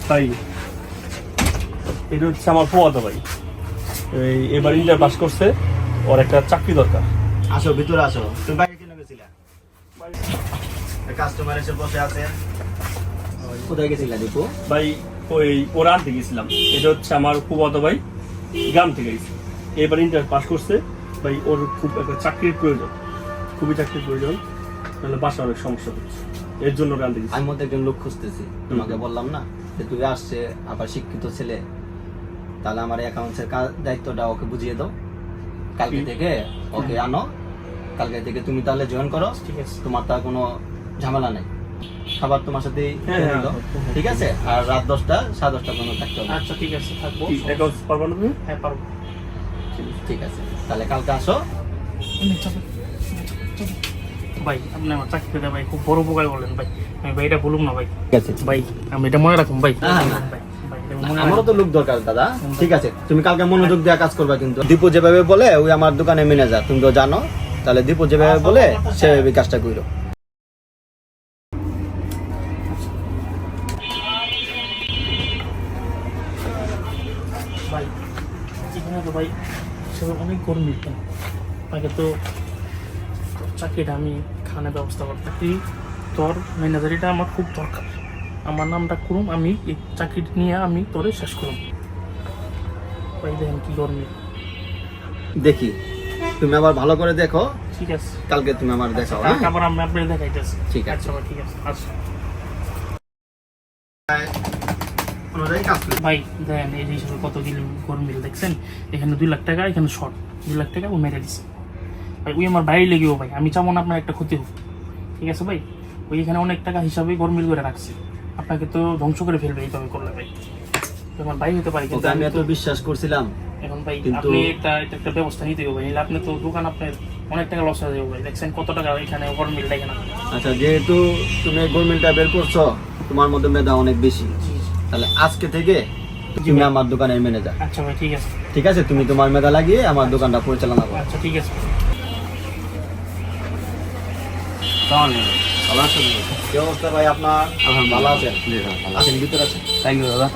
ভাই এটা হচ্ছে আমার ফুয়াতো ভাই, এবার ইন্টার পাস করছে, ওর একটা চাকরি দরকার। আসো ভিতরে আসো। তুমি বাইরে কেন গেছিলা? কাস্টমার এসে বসে আছে। কোথায় গেছিলা দীপু? ভাই ওরা আনতে গেছিলাম। এটা হচ্ছে আমার ফুয়াতো ভাই, গ্রাম থেকে গেছে, এবার ইন্টার পাস করছে। ভাই ওর খুব একটা চাকরির প্রয়োজন, খুবই চাকরির প্রয়োজন, নাহলে বাসা অনেক সমস্যা হচ্ছে, এর জন্য ওরা আনতে গেছি। আমি মধ্যে একজন লোক খুঁজতেছি, তোমাকে বললাম না যে তুই আসছে আবার শিক্ষিত ছেলে, তাহলে আমার অ্যাকাউন্টসের দায়িত্বটা ওকে বুঝিয়ে দাও। কালকে থেকে ওকে আনো, কালকে থেকে তুমি তাহলে জয়েন করো। ঠিক আছে, তোমার তার কোনো ঝামেলা নেই, খাবার তোমার সাথে ঠিক আছে। আর রাত 10টা 10:30 পর্যন্ত থাকতে হবে। আচ্ছা ঠিক আছে, থাকবো। অ্যাকাউন্ট পারবা না তুমি? হ্যাঁ পারবো। ঠিক আছে, তাহলে কালকে আসো। ভাই আপনি আমার চাকরিটা ভাই খুব বড় উপকার করলেন ভাই, আমি ভাই এটা বলুম না ভাই। ঠিক আছে ভাই আমি এটা মনে রাখুন ভাই। না, না। ভাই, এটা মনে আমারও রাখুন। তো লোক দরকার দাদা। ঠিক আছে, তুমি কালকে মনোযোগ দিয়ে কাজ করবা। কিন্তু দীপু যেভাবে বলে ওই আমার দোকানে ম্যানেজার, তুমি তো জানো, তাহলে দীপু যেভাবে বলে সেভাবে কাজটা করো। ভাই এখানে তো ভাই সেভাবে অনেক গরমি কেন, আগে তো চাকরিটা আমি খানের ব্যবস্থা করতে, তুই তোর ম্যানেজারিটা আমার খুব দরকার, আমার নামটা করুম, আমি এই চাকরিটা নিয়ে আমি তোরে শেষ করুম। ভাই দেখেন কি গরমি। দেখি, তুমি আবার ভালো করে দেখো, ঠিক আছে, কালকে তুমি আমার দেখাও। কালকে আবার আমি আপনার দেখাইতেছি। ঠিক আছে। আচ্ছা ভাই, ঠিক আছে। আচ্ছা অনুযায়ী কাজ করো। ভাই দেখেন এই যে হিসাবে কত কিলো গরমিল দেখছেন, এখানে 2 লাখ টাকা, এখানে শর্ট 2 লাখ টাকা ও মেরে দিচ্ছে ভাই। ওই আমার বাইরে লেগেও ভাই, আমি চাবো না আপনার একটা ক্ষতি হোক, ঠিক আছে ভাই। ওই এখানে অনেক টাকা হিসাবে গরমিল করে রাখছি, আপনাকে তো ধ্বংস করে ফেলবে এইভাবে করলে ভাই। আমার ভাই হতে পারে, কিন্তু ওকে আমি আমি এত তো বিশ্বাস করছিলাম। এখন ভাই কিন্তু- আপনি একটা ব্যবস্থা নিতে হবে ভাই, নাহলে আপনি তো দোকান আপনার অনেক টাকা লস হয়ে যাবে ভাই। দেখছেন কত টাকা এখানে গরমিল দেখে না। আচ্ছা, যেহেতু তুমি গভর্নমেন্টটা বের করছো, তোমার মধ্যে মেধা অনেক বেশি, জি জি। তাহলে আজকে থেকে তুমি আমার দোকানের ম্যানেজার। আচ্ছা ভাই ঠিক আছে। ঠিক আছে, তুমি তোমার মেধা লাগিয়ে আমার দোকানটা পরিচালনা করো। আচ্ছা ঠিক আছে। ভালো আছেন? কি অবস্থা ভাই আপনার? ভালো আছেন? আছেন, ভিতরে আছেন। থ্যাংক ইউ দাদা।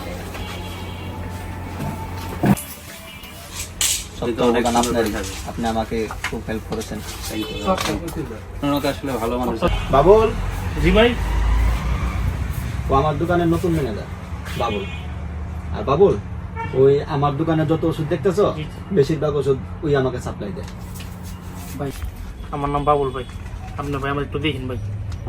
সত্য দোকান আপনারই। আপনি আমাকে খুব হেল্প করেছেন। আপনাকে আসলে ভালো মানুষ। বাবুল, জি ভাই। ও আমার দোকানের নতুন ম্যানেজার বাবুল। আর বাবুল, ওই আমার দোকানে যত ওষুধ দেখতেছো, জি। বেশিরভাগ ওষুধ ওই আমাকে সাপ্লাই দেয়। ভাই আমার নাম বাবুল ভাই, আপনি ভাই আমার একটু দেখেন ভাই,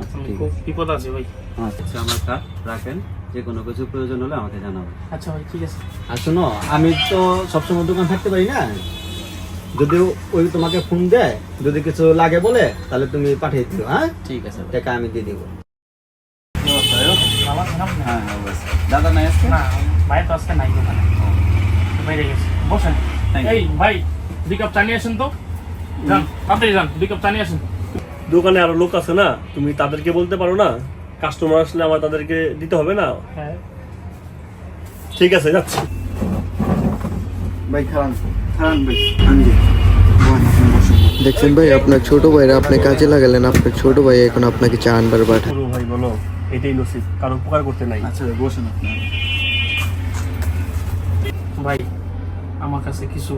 আচ্ছা, আমি ঠিক খুব বিপদ আছে ভাই। আচ্ছা, আমার কার্ড রাখেন, যে কোনো কিছু প্রয়োজন হলে আমাকে জানাবেন। আচ্ছা ভাই ঠিক আছে। আর শোনো, আমি তো সবসময় দোকান থাকতে পারি না, যদি ওই তোমাকে ফোন দেয়, যদি কিছু লাগে বলে, তাহলে তুমি পাঠিয়ে দিও। হ্যাঁ, ঠিক আছে ভাই। টাকা আমি দিয়ে দেবো। কি অবস্থা ভাই? ভালো আছেন আপনি? হ্যাঁ হ্যাঁ, অবশ্যই। দাদা নাই আসছে? না ভাই তো আজকে নাই দোকানে, বাইরে গেছে। বসেন। Thank you. এই ভাই 2 কাপ চা নিয়ে আসেন তো, যান তাড়াতাড়ি যান, 2 কাপ চা নিয়ে আসেন। দোকানে আরো লোক আছে না, তুমি তাদেরকে বলতে পারো না? কাস্টমার আসলে আমার তাদেরকে দিতে হবে না? হ্যাঁ ঠিক আছে, যাচ্ছি। ভাই খান খান ভাই। দেখছেন ভাই, আপনার ছোট ভাইরা আপনি কাজে লাগালেন, আপনার ছোট ভাই এখন আপনাকে চা আনবার পাঠায়। পুরো ভাই বলো, এটাই নসিব, কারো উপকার করতে নাই। আচ্ছা ভাই, বসেন আপনি। ভাই আমার কাছে কিছু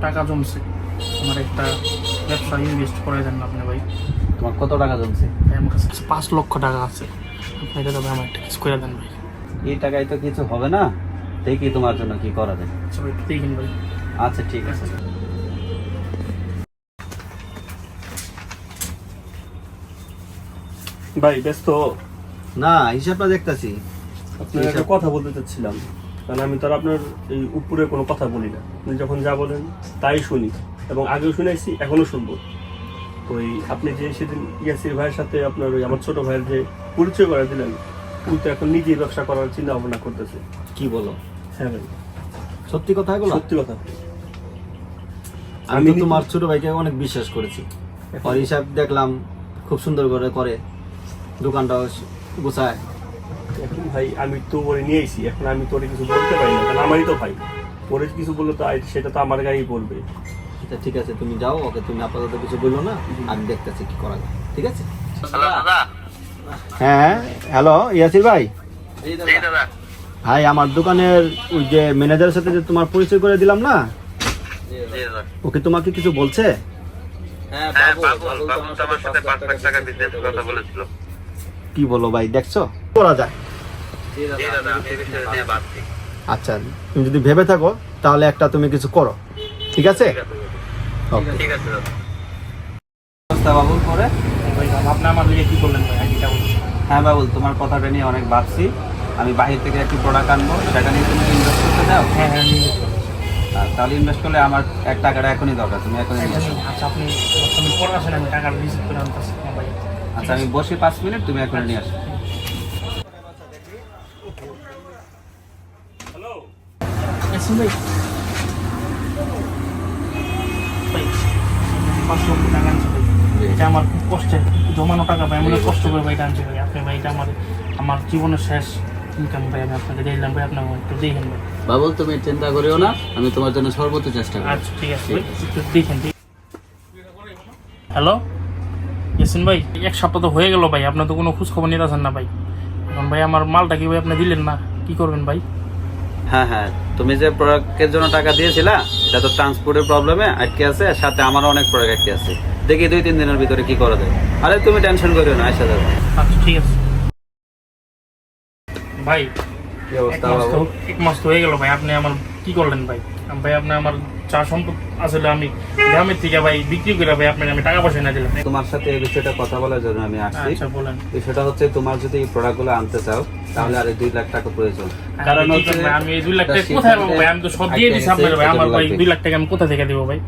টাকা জমছে, আমার একটা ব্যবসা ইনভেস্ট করে দেন না আপনি ভাই। তোমার কত টাকা জমছে? ভাই আমার কাছে 5 লক্ষ টাকা আছে, আপনি এটা তবে আমার একটা কিছু করে দেন ভাই। এই টাকায় তো কিছু হবে না, দেখি তোমার জন্য কি করা যায়। আচ্ছা ভাই একটু দেখেন ভাই। আচ্ছা ঠিক আছে। ভাই ব্যস্ত? না, হিসাবটা দেখতেছি। আপনার একটা কথা বলতে চাচ্ছিলাম, কারণ আমি তো আর আপনার এই উপরে কোনো কথা বলি না, আপনি যখন যা বলেন তাই শুনি, এবং আগেও শুনেছি, এখনো শুনবো। ওই আপনি যে সেদিন ইয়াসির ভাইয়ের সাথে আপনার ওই আমার ছোট ভাইয়ের যে পরিচয় করে দিলেন, উনি তো এখন নিজেই ব্যবসা করার চিন্তা ভাবনা করতেছে। কি বলো? হ্যাঁ ভাই, সত্যি কথা এগুলো? সত্যি কথা। আমি তো তোমার ছোট ভাইকে অনেক বিশ্বাস করেছি। আর হিসাব দেখলাম খুব সুন্দর করে করে, দোকানটাও গোছায়। এখন ভাই আমি তো ওরে নিয়ে এসেছি, এখন আমি তোরে কিছু বলতে পারি না, কারণ আমারই তো ভাই। ওরে কিছু বললে তো সেটা তো আমার গায়েই পড়বে। আচ্ছা ঠিক আছে, তুমি যাও, ওকে তুমি আপাতত কিছু বললো না, আমি দেখতেছি কি করা যায়। ঠিক আছে? হ্যাঁ, হ্যালো ইয়াসির ভাই। ভাই আমার দোকানের ওই যে ম্যানেজারের সাথে যে তোমার পরিচয় করে দিলাম না, ওকে তোমাকে কিছু বলছে? কি বলো ভাই, দেখছো করা যায়? আচ্ছা, তুমি যদি ভেবে থাকো তাহলে একটা তুমি কিছু করো, ঠিক আছে? বাবুল করে ভাই আপনি আমার লিগে কি করলেন ভাই আইডিটা বলুন। হ্যাঁ বাবুল, তোমার কথাটা নিয়ে অনেক ভাবছি। আমি বাহির থেকে একটি প্রোডাক্ট আনবো, সেটা নিয়ে তুমি ইনভেস্ট করতে চাও? হ্যাঁ হ্যাঁ নিয়ে তাহলে ইনভেস্ট করলে আমার এক টাকাটা এখনই দরকার, তুমি এখনই নিয়ে আসো। আচ্ছা আপনি পরে আসেন, আমি টাকা রিসিভ করে আনতেছি। হ্যাঁ ভাই আচ্ছা আমি বসে 5 মিনিট, তুমি এখনই নিয়ে আসো। হ্যালো, ইয়াসিন ভাই, ভাই 5 লক্ষ টাকা আনছি ভাই। এটা আমার খুব কষ্টের জমানো টাকা ভাই, আমি অনেক কষ্ট করে ভাই এটা আনছি ভাই। আপনি ভাই এটা আমার জীবনের শেষ ইনকাম ভাই, আমি আপনাকে দিলাম ভাই, আপনার একটু দেখেন ভাই। বাবুল তুমি চিন্তা করিও না, আমি তোমার জন্য সর্বোচ্চ চেষ্টা করব। আচ্ছা ঠিক আছে ভাই, একটু দেখেন। হ্যালো ইয়াসিন ভাই, 1 সপ্তাহ তো হয়ে গেল ভাই, আপনার তো কোনো খোঁজ খবর নিতেছেন না ভাই। এখন ভাই আমার মালটা কি ভাই আপনি দিলেন না, কি করবেন ভাই? হ্যাঁ হ্যাঁ, তুমি যে প্রোডাক্টের জন্য টাকা দিয়েছিলা এটা তো ট্রান্সপোর্টের প্রবলেমে আটকে আছে, সাথে আমারও অনেক প্রোডাক্ট আটকে আছে। দেখি 2-3 দিনের ভিতরে কি করা যায়। আরে তুমি টেনশন করিও না, আসা যাবে। আচ্ছা ঠিক আছে ভাই। কি অবস্থা বাবু? 1 মাস তো হয়ে গেল ভাই, আপনি আমার কি করলেন ভাই? ভাই আপনি আমার চা সম্পদ আসলে আমি গ্রামের থেকে ভাই বিক্রি করে ভাই আপনাকে আমি টাকা পয়সা না দিলাম। তোমার সাথে এই বিষয়টা কথা বলার জন্য আমি আসছি। আচ্ছা বলেন। বিষয়টা হচ্ছে তোমার যদি এই প্রোডাক্টগুলো আনতে চাও তাহলে আর 2 লাখ টাকা প্রয়োজন। কারণ আমি কি হচ্ছে করবো? আমি এই 2 লাখ টাকা কোথায় পাবো ভাই? আমি তো সব দিয়ে দিচ্ছি আপনার ভাই, আমার ভাই 2 লাখ টাকা আমি কোথা থেকে দেবো ভাই?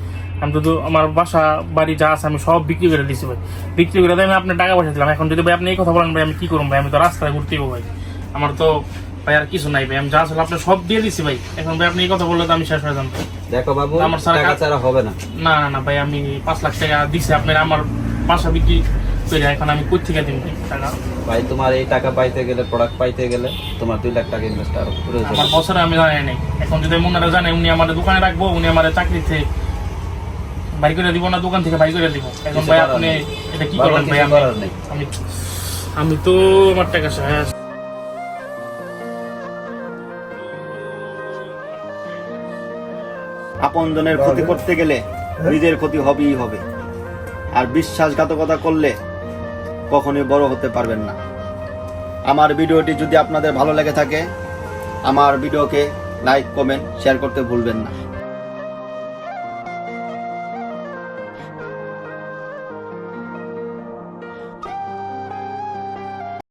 আমি তো আমার বাসা বাড়ি যা আছে আমি সব বিক্রি করে দিচ্ছি ভাই। বিক্রি করে দিয়ে আমি আপনার টাকা পয়সা দিলাম। এখন যদি ভাই আপনি এই কথা বলেন ভাই, আমি কি করবো ভাই? আমি তো রাস্তায় ঘুরতে যাবো ভাই, আমার তো ভাই আর কিছু নাই ভাই, আমি যা আসলে আপনার সব দিয়ে দিচ্ছি ভাই। এখন ভাই আপনি এই কথা বললে তো আমি শেষ হয়ে যাবো। দেখো বাবু, আমার সারা টাকা ছাড়া হবে না। না না না ভাই, আমি 5 লাখ টাকা দিচ্ছি আপনার, আমার বাসা বিক্রি করে, এখন আমি কোথা থেকে দিব টাকা? ভাই তোমার এই টাকা পাইতে গেলে, প্রোডাক্ট পাইতে গেলে তোমার 2 লাখ টাকা ইনভেস্ট আরো প্রয়োজন। আমার বছরে আমি জানাই নাই। এখন যদি মুন্নারা জানে উনি আমার দোকানে রাখবো, উনি আমার চাকরিতে বাই করে দিব না, দোকান থেকে বাই করে দিব। এখন ভাই আপনি এটা কি করলেন ভাই? আমি তো আমার টাকা শেষ। আপনজনের ক্ষতি করতে গেলে নিজের ক্ষতি হবেই হবে, আর বিশ্বাসঘাতকতা করলে কখনোই বড় হতে পারবেন না। আমার ভিডিওটি যদি আপনাদের ভালো লেগে থাকে, আমার ভিডিওকে লাইক, কমেন্ট, শেয়ার করতে ভুলবেন না।